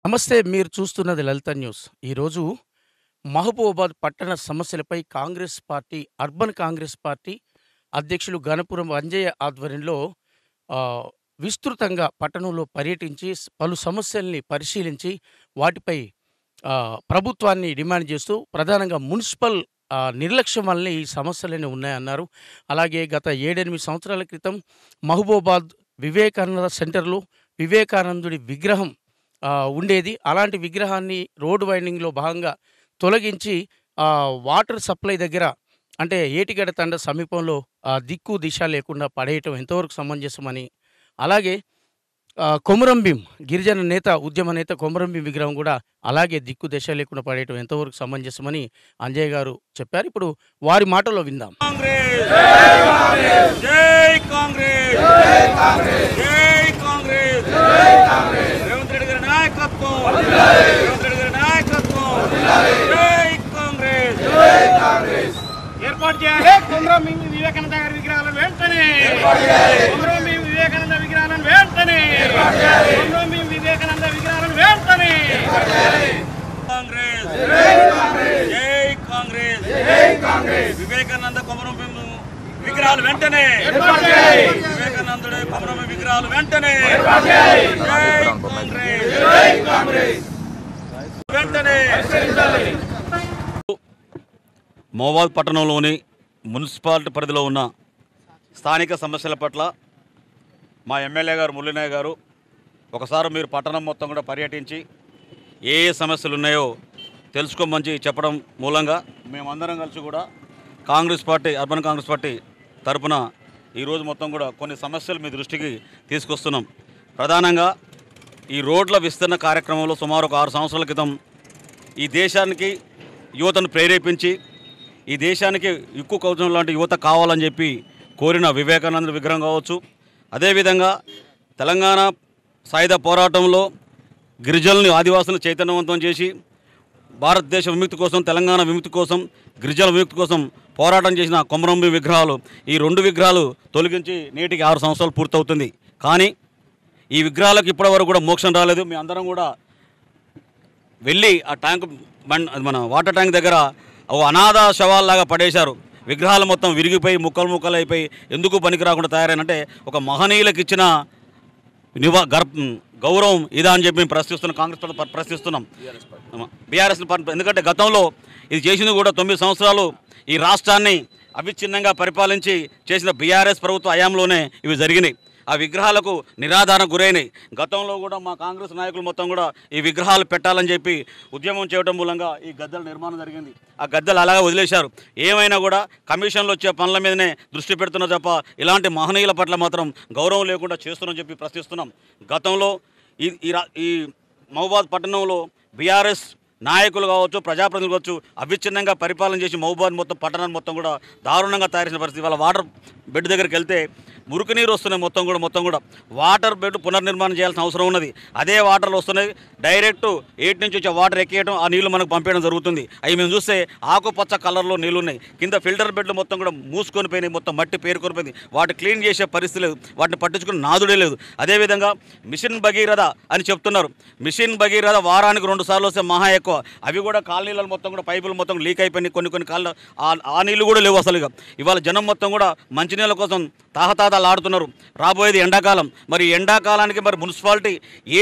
నమస్తే. మీరు చూస్తున్నది లలిత న్యూస్. ఈరోజు మహబూబాబాద్ పట్టణ సమస్యలపై Congress party, urban Congress party అధ్యక్షులు గణపురం అంజయ్య ఆధ్వర్యంలో ఆహ్, విస్తృతంగా పట్టణంలో పర్యటించి పలు సమస్యల్ని పరిశీలించి వాటిపై ప్రభుత్వాన్ని డిమాండ్ చేస్తూ ప్రధానంగా మున్సిపల్ నిర్లక్ష్యం వల్లనే ఈ సమస్యలన్నీ ఉన్నాయన్నారు. అలాగే గత 7, 8 సంవత్సరాల క్రితం మహబూబాబాద్ వివేకానంద సెంటర్‌లో వివేకానందుడి విగ్రహం ఉండేది. అలాంటి విగ్రహాన్ని రోడ్ వైండింగ్‌లో భాగంగా తొలగించి వాటర్ సప్లై దగ్గర అంటే ఏటిగడ్డ తండ సమీపంలో దిక్కు దిశ లేకుండా పడేయటం ఎంతవరకు సమంజసమని, అలాగే కొమురం భీం గిరిజన నేత, ఉద్యమ నేత కొమురం భీం విగ్రహం కూడా అలాగే దిక్కు దిశ లేకుండా పడేయటం ఎంతవరకు సమంజసమని అంజయ్య గారు చెప్పారు. ఇప్పుడు వారి మాటల్లో విందాం. కాంగ్రెస్ జై కాంగ్రెస్ జై కాంగ్రెస్ జై కాంగ్రెస్ జై కాంగ్రెస్ జై కాంగ్రెస్ రేవంత్ రెడ్డి గారి నాయకత్వం వర్ధిల్లాలి రేవంత్ రెడ్డి గారి నాయకత్వం వర్ధిల్లాలి జై కాంగ్రెస్ జై కాంగ్రెస్ ఏర్పాటు చేయాలి కొమురం భీం వివేకానంద గారి విగ్రహాలను వెంటనే ఏర్పాటు చేయాలి కొమురం భీం వివేకానంద విగ్రహాలను వెంటనే ఏర్పాటు చేయాలి కొమురం భీం వివేకానంద విగ్రహాలను వెంటనే ఏర్పాటు చేయాలి కాంగ్రెస్ జై కాంగ్రెస్ జై కాంగ్రెస్ జై కాంగ్రెస్ వివేకానంద కొమురం భీం విగ్రహాలు వెంటనే ఏర్పాటు చేయాలి వివేకానందుడి కొమురం భీం విగ్రహాలు వెంటనే ఏర్పాటు చేయాలి జై కాంగ్రెస్ జై కాంగ్రెస్ వెంటనే మహబూబాబాద్ పట్టణంలోని మున్సిపాలిటీ పరిధిలో ఉన్న స్థానిక సమస్యల పట్ల మా ఎమ్మెల్యే గారు మురళీనాయక్ గారు ఒకసారి మీరు పట్టణం మొత్తం కూడా పర్యటించి ఏ సమస్యలు ఉన్నాయో తెలుసుకోమని చెప్పడం మూలంగా మేమందరం కలిసి కూడా Congress party, urban Congress party తరపున ఈరోజు మొత్తం కూడా కొన్ని సమస్యలు మీ దృష్టికి తీసుకొస్తున్నాం. ప్రధానంగా ఈ రోడ్ల విస్తరణ కార్యక్రమంలో సుమారు ఒక 6 సంవత్సరాల క్రితం ఈ దేశానికి యువతను ప్రేరేపించి ఈ దేశానికి ఉక్కు కవచం లాంటి యువత కావాలని చెప్పి కోరిన వివేకానంద విగ్రహం కావచ్చు, అదేవిధంగా తెలంగాణ సాయుధ పోరాటంలో గిరిజనుల్ని, ఆదివాసులను చైతన్యవంతం చేసి భారతదేశ విముక్తి కోసం, తెలంగాణ విముక్తి కోసం, గిరిజనుల విముక్తి కోసం పోరాటం చేసిన కొమురం భీం విగ్రహాలు, ఈ 2 విగ్రహాలు తొలగించి నేటికి 6 సంవత్సరాలు పూర్తవుతుంది. కానీ ఈ విగ్రహాలకు ఇప్పటివరకు కూడా మోక్షం రాలేదు. మీ అందరం కూడా వెళ్ళి ఆ ట్యాంక్ మన వాటర్ ట్యాంక్ దగ్గర ఓ అనాథ శవాల్లాగా పడేశారు. విగ్రహాలు మొత్తం విరిగిపోయి ముక్కలు ముక్కలు అయిపోయి ఎందుకు పనికి రాకుండా తయారైనంటే ఒక మహనీయులకు ఇచ్చిన గౌరవం ఇదా అని చెప్పి మేము ప్రశ్నిస్తున్నాం. కాంగ్రెస్ పార్టీ ప్రశ్నిస్తున్నాం, బీఆర్ఎస్. ఎందుకంటే గతంలో ఇది చేసింది కూడా 9 సంవత్సరాలు ఈ రాష్ట్రాన్ని అవిచ్ఛిన్నంగా పరిపాలించి చేసిన బీఆర్ఎస్ ప్రభుత్వ హయాంలోనే ఇవి జరిగినాయి. ఆ విగ్రహాలకు నిరాధారణ గురైనాయి. గతంలో కూడా మా కాంగ్రెస్ నాయకులు మొత్తం కూడా ఈ విగ్రహాలు పెట్టాలని చెప్పి ఉద్యమం చేయడం మూలంగా ఈ గద్దెల నిర్మాణం జరిగింది. ఆ గద్దెలు అలాగే వదిలేశారు. ఏమైనా కూడా కమిషన్లు వచ్చే పనుల మీదనే దృష్టి పెడుతున్నా తప్ప ఇలాంటి మహనీయుల పట్ల మాత్రం గౌరవం లేకుండా చేస్తున్నామని చెప్పి ప్రశ్నిస్తున్నాం. గతంలో ఈ మహబూబాబాద్ పట్టణంలో బీఆర్ఎస్ నాయకులు కావచ్చు, ప్రజాప్రతినిధులు కావచ్చు, అవిచ్ఛిన్నంగా పరిపాలన చేసి మహబూబాబాద్ మొత్తం పట్టణాన్ని మొత్తం కూడా దారుణంగా తయారు చేసిన పరిస్థితి. వాళ్ళ వాటర్ బెడ్ దగ్గరికి వెళ్తే మురికి నీరు వస్తున్నాయి. మొత్తం కూడా వాటర్ బెడ్ పునర్నిర్మాణం చేయాల్సిన అవసరం ఉన్నది. అదే వాటర్లు వస్తున్నాయి, డైరెక్ట్ 8 నుంచి వచ్చే వాటర్ ఎక్కేయడం, ఆ నీళ్లు మనకు పంపేయడం జరుగుతుంది. అవి మేము చూస్తే ఆకుపచ్చ కలర్లో నీళ్ళు ఉన్నాయి. కింద ఫిల్టర్ బెడ్లు మొత్తం కూడా మూసుకొని పోయినాయి, మొత్తం మట్టి పేరుకొని పోయింది. వాటిని క్లీన్ చేసే పరిస్థితి లేదు, వాటిని పట్టించుకుని నాదుడే లేదు. అదేవిధంగా మిషన్ భగీరథ అని చెప్తున్నారు. మిషన్ భగీరథ వారానికి 2 సార్లు వస్తే మహా ఎక్కువ. అవి కూడా కాలనీలలో మొత్తం కూడా పైపులు మొత్తం లీక్ అయిపోయినాయి. కొన్ని కాళ్ళు ఆ నీళ్ళు కూడా లేవు అసలు. ఇవాళ జనం మొత్తం కూడా మంచినీళ్ళ కోసం తాహతాలాడుతున్నారు. రాబోయేది ఎండాకాలం. మరి ఎండాకాలానికి మరి మున్సిపాలిటీ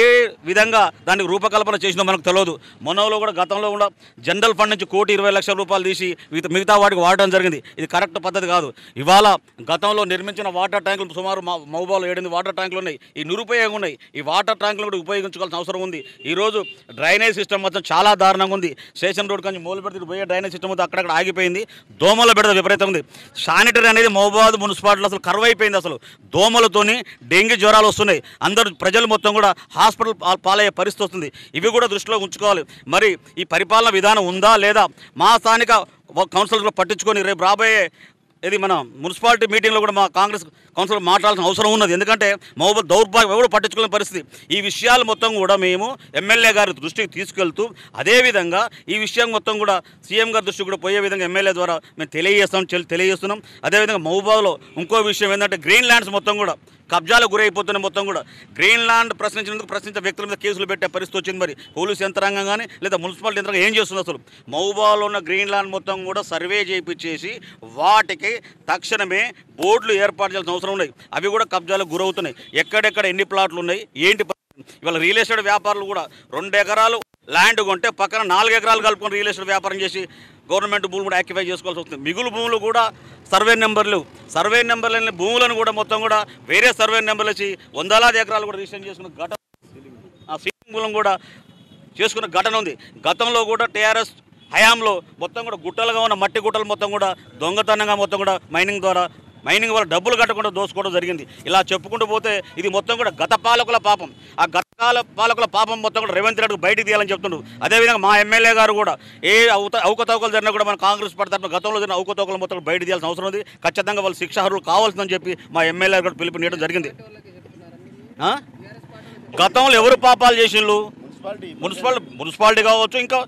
ఏ విధంగా దానికి రూపకల్పన చేసిందో మనకు తెలియదు. మొన్నలో కూడా గతంలో కూడా జనరల్ ఫండ్ నుంచి 1,20,00,000 రూపాయలు తీసి మిగతా వాటికి వాడడం జరిగింది. ఇది కరెక్ట్ పద్ధతి కాదు. ఇవాళ గతంలో నిర్మించిన వాటర్ ట్యాంకులు సుమారు మహబూబాబాద్లో 7 వాటర్ ట్యాంకులు ఉన్నాయి. ఈ నిరుపయోగం ఉన్నాయి. ఈ వాటర్ ట్యాంకులు కూడా ఉపయోగించుకోవాల్సిన అవసరం ఉంది. ఈరోజు డ్రైనేజ్ సిస్టమ్ మొత్తం చాలా దారుణంగా ఉంది. స్టేషన్ రోడ్ కొంచెం మూల పెడితే పోయే డ్రైనేజ్ సిస్టమ్ మొత్తం అక్కడక్కడ ఆగిపోయింది. దోమల బెడద విపరీతం ఉంది. శానిటరీ అనేది మహబూబాబాద్ మున్సిపాలిటీలో అసలు కరువైపోయింది. అసలు దోమలతోని డెంగ్యూ జ్వరాలు వస్తున్నాయి. అందరూ ప్రజలు మొత్తం కూడా హాస్పిటల్ పాలయ్యే పరిస్థితి వస్తుంది. ఇవి కూడా దృష్టిలో ఉంచుకోవాలి. మరి ఈ పరిపాలన విధానం ఉందా లేదా, మా స్థానిక కౌన్సిలర్లో పట్టించుకొని రేపు రాబోయే ఇది మన మున్సిపాలిటీ మీటింగ్లో కూడా మా కాంగ్రెస్ కౌన్సిలర్ మాట్లాడాల్సిన అవసరం ఉన్నది. ఎందుకంటే మహబూబాబాద్ దౌర్భాగ్యం ఎవరు పట్టించుకునే పరిస్థితి. ఈ విషయాలు మొత్తం కూడా మేము ఎమ్మెల్యే గారి దృష్టికి తీసుకెళ్తూ, అదేవిధంగా ఈ విషయం మొత్తం కూడా సీఎం గారి దృష్టికి కూడా పోయే విధంగా ఎమ్మెల్యే ద్వారా మేము తెలియజేస్తున్నాం. అదేవిధంగా మహబూబాబాద్లో ఇంకో విషయం ఏంటంటే గ్రీన్ ల్యాండ్స్ మొత్తం కూడా కబ్జాలకు గురైపోతున్నాయి. మొత్తం కూడా గ్రీన్లాండ్ ప్రశ్నించే వ్యక్తుల మీద కేసులు పెట్టే పరిస్థితి వచ్చింది. మరి పోలీసు యంత్రాంగం కానీ లేదా మున్సిపాలిటీ యంత్రాంగం ఏం చేస్తుంది? అసలు మహబూబాలో ఉన్న గ్రీన్లాండ్ మొత్తం కూడా సర్వే చేయించేసి వాటికి తక్షణమే బోర్డులు ఏర్పాటు చేయాల్సిన అవసరం ఉన్నాయి. అవి కూడా కబ్జాలకు గురవుతున్నాయి. ఎక్కడెక్కడ ఎన్ని ప్లాట్లు ఉన్నాయి ఏంటి? ఇవాళ రియల్ ఎస్టేట్ వ్యాపారులు కూడా 2 ఎకరాలు ల్యాండ్ కొంటే పక్కన 4 ఎకరాలు కలుపుకొని రియల్ ఎస్టేట్ వ్యాపారం చేసి గవర్నమెంట్ భూములు కూడా యాక్టిఫై చేసుకోవాల్సి వస్తుంది. మిగులు భూములు కూడా సర్వే నెంబర్లని భూములను కూడా మొత్తం కూడా వేరే సర్వే నెంబర్లు వచ్చి వందలాది ఎకరాలు కూడా రిజిస్టర్ చేసుకున్న ఘటన, ఆ సీలింగ్ మూలం కూడా చేసుకున్న ఘటన ఉంది. గతంలో కూడా టీఆర్ఎస్ హయాంలో మొత్తం కూడా గుట్టలుగా ఉన్న మట్టి గుట్టలు మొత్తం కూడా దొంగతనంగా మొత్తం కూడా మైనింగ్ వల్ల డబ్బులు కట్టకుండా దోసుకోవడం జరిగింది. ఇలా చెప్పుకుంటూ పోతే ఇది మొత్తం కూడా గత పాలకుల పాపం. ఆ పాలకుల పాపం మొత్తం కూడా రేవంత్ రెడ్డికి బయటికి తీయాలని చెప్తుండ్రు. అదేవిధంగా మా ఎమ్మెల్యే గారు కూడా అవకతవకలు జరిగినా కూడా మన కాంగ్రెస్ పార్టీ తరఫున గతంలో జరిగిన అవకతవకలు మొత్తం బయట తీయాల్సిన అవసరం ఉంది. ఖచ్చితంగా వాళ్ళు శిక్షార్హులు కావాల్సిందని చెప్పి మా ఎమ్మెల్యే కూడా పిలుపునియడం జరిగింది. గతంలో ఎవరు పాపాలు చేసిండ్రు? మున్సిపాలిటీ కావచ్చు, ఇంకా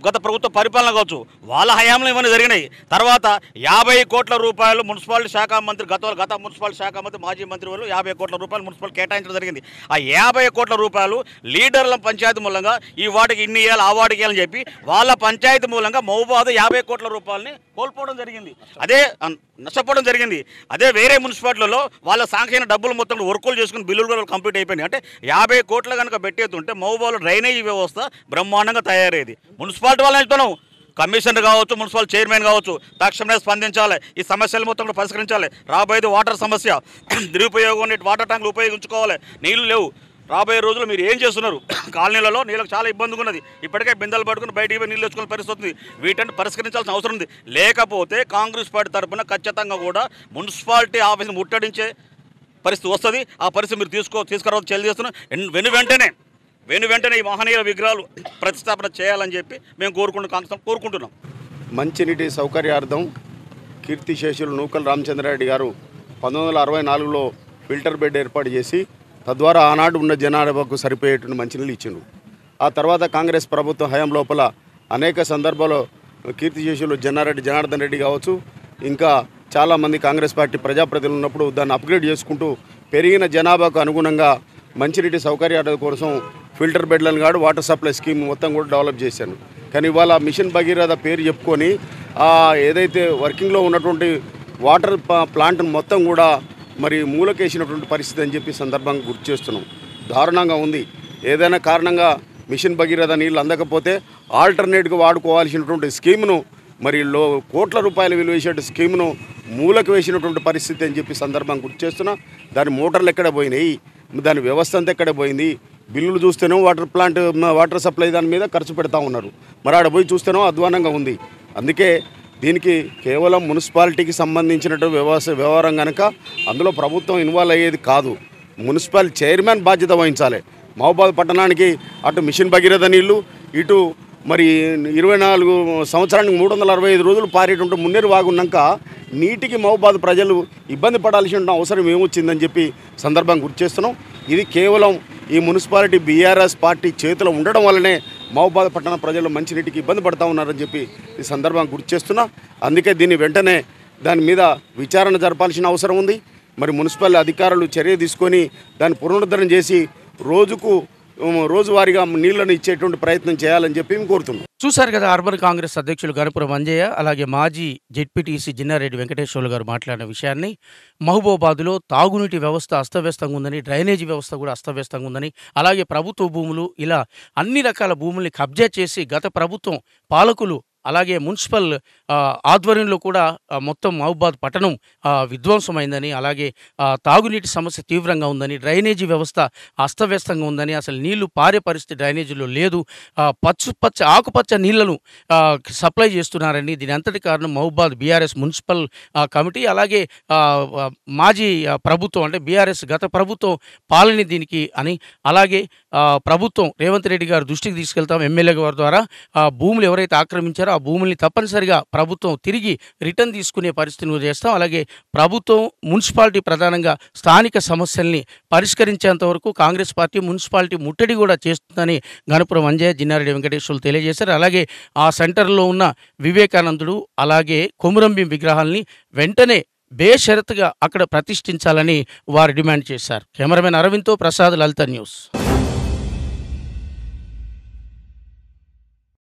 గత ప్రభుత్వ పరిపాలన కావచ్చు, వాళ్ళ హయాంలో ఇవన్నీ జరిగినాయి. తర్వాత 50 కోట్ల రూపాయలు మున్సిపాలిటీ శాఖ మంత్రి గత మున్సిపాలిటీ శాఖ మంత్రి మాజీ మంత్రి వాళ్ళు 50 కోట్ల రూపాయలు మున్సిపాలిటీ కేటాయించడం జరిగింది. ఆ 50 కోట్ల రూపాయలు లీడర్ల పంచాయతీ మూలంగా ఈ వాటికి ఇన్ని ఇవ్వాలి, ఆ వాటికి ఇవ్వాలని చెప్పి వాళ్ళ పంచాయతీ మూలంగా మహబూబాబాద్ 50 కోట్ల రూపాయలని కోల్పోవడం జరిగింది. నష్టపోవడం జరిగింది. అదే వేరే మున్సిపాలిటీలలో వాళ్ళ సాంక్షన్ డబ్బులు మొత్తం వర్కులు చేసుకుని బిల్లులు కూడా కంప్లీట్ అయిపోయినాయి. అంటే 50 కోట్ల కనుక పెట్టేస్తుంటే మహబూబాబాద్లో డ్రైనేజీ వ్యవస్థ బ్రహ్మాండంగా తయారయ్యేది. మున్సిపాలిటీ వాళ్ళని చెప్తున్నాం, కమిషనర్ కావచ్చు, మున్సిపల్ చైర్మన్ కావచ్చు, తక్షణమే స్పందించాలి. ఈ సమస్యలు మొత్తం కూడా పరిష్కరించాలి. రాబోయేది వాటర్ సమస్య, నిరుపయోగం, వాటర్ ట్యాంకులు ఉపయోగించుకోవాలి. నీళ్లు లేవు. రాబోయే రోజుల్లో మీరు ఏం చేస్తున్నారు? కాలనీలలో నీళ్ళకి చాలా ఇబ్బందిగా ఉన్నది. ఇప్పటికే బిందెలు పట్టుకుని బయటికి పోయి నీళ్ళు తెచ్చుకునే పరిస్థితి ఉంది. వీటిని పరిష్కరించాల్సిన అవసరం ఉంది. లేకపోతే కాంగ్రెస్ పార్టీ తరఫున ఖచ్చితంగా కూడా మున్సిపాలిటీ ఆఫీస్ని ముట్టడించే పరిస్థితి వస్తుంది. ఆ పరిస్థితి మీరు తీసుకురావద్దు తెలియజేస్తున్నాం. వెంటనే ఈ మహనీయుల విగ్రహాలు ప్రతిష్టాపన చేయాలని చెప్పి మేము కోరుకుంటున్నాం. మంచినీటి సౌకర్యార్థం కీర్తిశేషులు నూకల్ రామచంద్రారెడ్డి గారు 1964లో ఫిల్టర్ బెడ్ ఏర్పాటు చేసి తద్వారా ఆనాడు ఉన్న జనాభాకు సరిపోయేటువంటి మంచినీళ్ళు ఇచ్చిండు. ఆ తర్వాత కాంగ్రెస్ ప్రభుత్వం హయాం లోపల అనేక సందర్భాల్లో కీర్తిశేషులు జనార్దన్ రెడ్డి కావచ్చు, ఇంకా చాలామంది కాంగ్రెస్ పార్టీ ప్రజాప్రతినిధులు ఉన్నప్పుడు దాన్ని అప్గ్రేడ్ చేసుకుంటూ పెరిగిన జనాభాకు అనుగుణంగా మంచినీటి సౌకర్యాల కోసం ఫిల్టర్ బెడ్లను కాదు వాటర్ సప్లై స్కీమ్ మొత్తం కూడా డెవలప్ చేశాను. కానీ ఇవాళ మిషన్ భగీరథ పేరు చెప్పుకొని ఏదైతే వర్కింగ్లో ఉన్నటువంటి వాటర్ ప్లాంట్ మొత్తం కూడా మరి మూలకేసినటువంటి పరిస్థితి అని చెప్పి సందర్భంగా గుర్తు చేస్తున్నాం. దారుణంగా ఉంది. ఏదైనా కారణంగా మిషన్ భగీరథ నీళ్ళు అందకపోతే ఆల్టర్నేట్గా వాడుకోవాల్సినటువంటి స్కీమ్ను మరి కోట్ల రూపాయలు విలువ వేసే స్కీమ్ను మూలకు వేసినటువంటి పరిస్థితి అని చెప్పి సందర్భంగా గుర్తు చేస్తున్నా. దాని మోటార్లు ఎక్కడ పోయినాయి, దాని వ్యవస్థ అంతా ఎక్కడ పోయింది? బిల్లులు చూస్తేనో వాటర్ సప్లై దాని మీద ఖర్చు పెడతా ఉన్నారు. మరి ఆడ పోయి చూస్తేనో అధ్వానంగా ఉంది. అందుకే దీనికి కేవలం మున్సిపాలిటీకి సంబంధించినటువంటి వ్యవహారం కనుక అందులో ప్రభుత్వం ఇన్వాల్వ్ అయ్యేది కాదు. మున్సిపల్ చైర్మన్ బాధ్యత వహించాలి. మహబూబాబాద్ పట్టణానికి అటు మిషన్ భగీరథ నీళ్లు, ఇటు మరి 24 సంవత్సరానికి 365 రోజులు పారేటువంటి మున్నేరు వాగున్నాక నీటికి మహబూబాబాద్ ప్రజలు ఇబ్బంది పడాల్సిన అవసరం ఏమొచ్చిందని చెప్పి సందర్భంగా గుర్తు చేస్తున్నాం. ఇది కేవలం ఈ మున్సిపాలిటీ బీఆర్ఎస్ పార్టీ చేతిలో ఉండడం వల్లనే మహబూబాబాద్ పట్టణ ప్రజలు మంచినీటికి ఇబ్బంది పడుతూ ఉన్నారని చెప్పి ఈ సందర్భంగా గుర్తు చేస్తున్నా. అందుకే దీన్ని వెంటనే దాని మీద విచారణ జరపాల్సిన అవసరం ఉంది. మరి మున్సిపల్ అధికారులు చర్య తీసుకొని దాన్ని పునరుద్ధరణ చేసి రోజువారీగా నీళ్లను ఇచ్చేటువంటి ప్రయత్నం చేయాలని చెప్పి మేము కోరుతున్నాం. చూశారు కదా, అర్బన్ కాంగ్రెస్ అధ్యక్షులు గణపురం అంజయ్య, అలాగే మాజీ జెడ్పీటీసీ జిన్నారెడ్డి వెంకటేశ్వర్లు గారు మాట్లాడిన విషయాన్ని. మహబూబాబాద్లో తాగునీటి వ్యవస్థ అస్తవ్యస్తంగా ఉందని, డ్రైనేజీ వ్యవస్థ కూడా అస్తవ్యస్తంగా ఉందని, అలాగే ప్రభుత్వ భూములు ఇలా అన్ని రకాల భూముల్ని కబ్జా చేసి గత ప్రభుత్వం పాలకులు అలాగే మున్సిపల్ ఆధ్వర్యంలో కూడా మొత్తం మహబూబాబాద్ పట్టణం విధ్వంసమైందని, అలాగే తాగునీటి సమస్య తీవ్రంగా ఉందని, డ్రైనేజీ వ్యవస్థ అస్తవ్యస్తంగా ఉందని, అసలు నీళ్లు పారే పరిస్థితి డ్రైనేజీలో లేదు, ఆకుపచ్చ నీళ్లను సప్లై చేస్తున్నారని, దీని అంతటి కారణం మహబూబాబాద్ బీఆర్ఎస్ మున్సిపల్ కమిటీ అలాగే మాజీ ప్రభుత్వం అంటే బీఆర్ఎస్ గత ప్రభుత్వం పాలన దీనికి అని, అలాగే ప్రభుత్వం రేవంత్ రెడ్డి గారు దృష్టికి తీసుకెళ్తాం ఎమ్మెల్యే గారి ద్వారా భూములు ఎవరైతే ఆక్రమించారో ఆ భూముల్ని తప్పనిసరిగా ప్రభుత్వం తిరిగి రిటర్న్ తీసుకునే పరిస్థితిని చేస్తాం. అలాగే ప్రభుత్వం మున్సిపాలిటీ ప్రధానంగా స్థానిక సమస్యల్ని పరిష్కరించేంత వరకు కాంగ్రెస్ పార్టీ మున్సిపాలిటీ ముట్టడి కూడా చేస్తుందని గణపురం అంజయ్య, జిన్నారెడ్డి వెంకటేశ్వర్లు తెలియజేశారు. అలాగే ఆ సెంటర్లో ఉన్న వివేకానందుడు అలాగే కొమురంభీం విగ్రహాల్ని వెంటనే బేషరతుగా అక్కడ ప్రతిష్ఠించాలని వారు డిమాండ్ చేశారు. కెమెరామెన్ అరవింద్తో ప్రసాద్, లలిత న్యూస్.